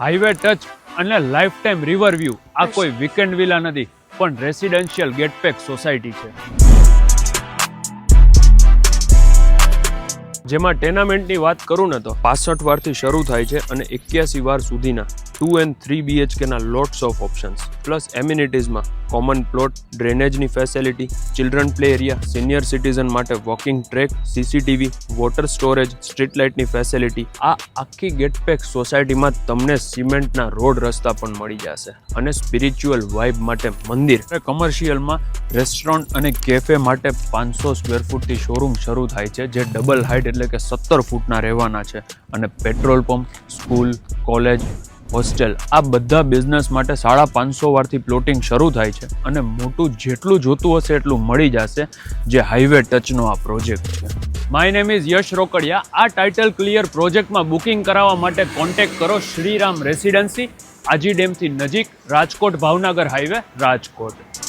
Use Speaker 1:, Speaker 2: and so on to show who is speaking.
Speaker 1: Highway touch અને life time river view આ કોઈ વીકેન્ડ વિલા નથી પણ રેસિડેન્શિયલ ગેટપેક સોસાયટી છે,
Speaker 2: જેમાં ટેનામેન્ટની વાત કરું ને તો 65 વારથી શરૂ થાય છે અને 81 વાર સુધીના 2 and 3 BHKના લોટ્સ ઓફ ઓપ્શન્સ પ્લસ એમ્યુનિટીઝમાં કોમન પ્લોટ, ડ્રેનેજની facility, children play area, senior citizen માટે walking track, CCTV, water storage, street લાઇટની ફેસિલિટી. આ આખી ગેટપેક સોસાયટીમાં તમને સિમેન્ટના રોડ રસ્તા પણ મળી જશે અને સ્પિરિચ્યુઅલ વાઇબ માટે મંદિર.
Speaker 1: કમર્શિયલમાં રેસ્ટોરન્ટ અને કેફે માટે 500 સ્ક્વેર ફૂટથી શોરૂમ શરૂ થાય છે, જે ડબલ હાઇટ એટલે કે 17 ફૂટના રહેવાના છે. અને petrol pump, school, college, hostel આ બધા બિઝનેસ માટે 550 વારથી પ્લોટિંગ શરૂ થાય છે અને મોટું જેટલું જોતું હશે એટલું મળી જશે, જે હાઈવે ટચનો આ પ્રોજેક્ટ છે. માય નેમ ઇઝ યશ રોકડિયા. આ ટાઇટલ ક્લિયર પ્રોજેક્ટમાં બુકિંગ કરાવવા માટે કોન્ટેક્ટ કરો શ્રીરામ રેસિડેન્સી, આજી ડેમથી નજીક, રાજકોટ ભાવનગર હાઈવે, રાજકોટ.